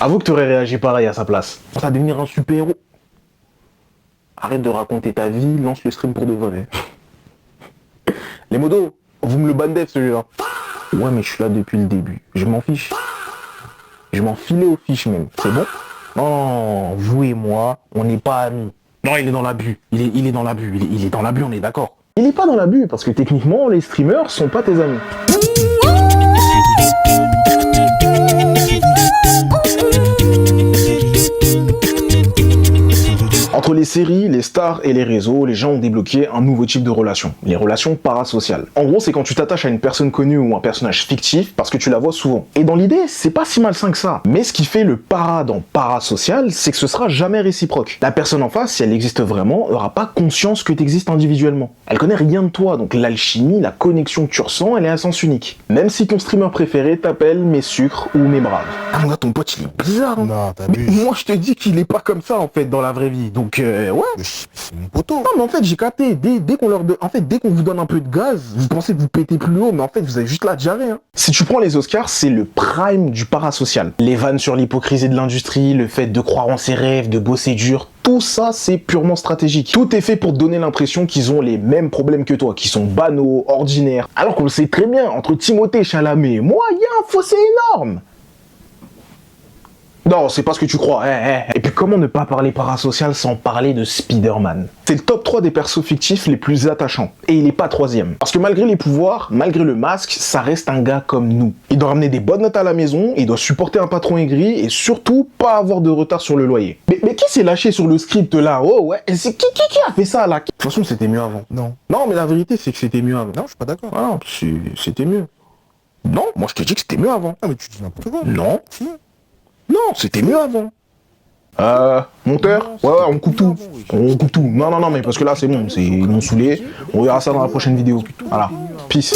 Avoue que t'aurais réagi pareil à sa place. On va devenir un super-héros. Arrête de raconter ta vie, lance le stream pour de vrai. Les modos, vous me le bandez celui-là. Ouais, mais je suis là depuis le début. Je m'en fiche. Je m'en filais aux fiches même. C'est bon? Non, vous et moi, on n'est pas amis. Non, il est dans l'abus. Il est dans l'abus. Il est dans l'abus, on est d'accord. Il est pas dans l'abus, parce que techniquement, les streamers sont pas tes amis. Entre les séries, les stars et les réseaux, les gens ont débloqué un nouveau type de relation, les relations parasociales. En gros, c'est quand tu t'attaches à une personne connue ou un personnage fictif parce que tu la vois souvent. Et dans l'idée, c'est pas si malsain que ça. Mais ce qui fait le para dans parasocial, c'est que ce sera jamais réciproque. La personne en face, si elle existe vraiment, aura pas conscience que t'existes individuellement. Elle connaît rien de toi, donc l'alchimie, la connexion que tu ressens, elle est à sens unique. Même si ton streamer préféré t'appelle mes sucres ou mes braves. Ah mon gars, ton pote, il est bizarre. Hein. Non, t'as Mais vu. moi, je te dis qu'il est pas comme ça en fait dans la vraie vie. Donc ouais. C'est mon poteau. Non mais en fait j'ai capté, dès qu'on leur en fait dès qu'on vous donne un peu de gaz, vous pensez que vous pétez plus haut, mais en fait vous avez juste la diarrhée hein. Si tu prends les Oscars, c'est le prime du parasocial. Les vannes sur l'hypocrisie de l'industrie, le fait de croire en ses rêves, de bosser dur, tout ça c'est purement stratégique. Tout est fait pour te donner l'impression qu'ils ont les mêmes problèmes que toi, qu'ils sont banaux, ordinaires. Alors qu'on le sait très bien, entre Timothée Chalamet et moi, il y a un fossé énorme. Non, c'est pas ce que tu crois. Et puis comment ne pas parler parasocial sans parler de Spider-Man? C'est le top 3 des persos fictifs les plus attachants. Et il est pas troisième. Parce que malgré les pouvoirs, malgré le masque, ça reste un gars comme nous. Il doit ramener des bonnes notes à la maison, il doit supporter un patron aigri et surtout pas avoir de retard sur le loyer. Mais qui s'est lâché sur le script là? Oh ouais, c'est qui a fait ça là? De toute façon c'était mieux avant. Non. Non mais la vérité c'est que c'était mieux avant. Non, je suis pas d'accord. Ah non, c'était mieux. Non, moi je te dis que c'était mieux avant. Ah, mais tu dis n'importe quoi. Non, Si. non, c'était mieux avant. Monteur? Ouais, on coupe tout. On coupe tout. Non, mais parce que là c'est bon, ils m'ont saoulé. On verra ça dans la prochaine vidéo. Voilà. Peace.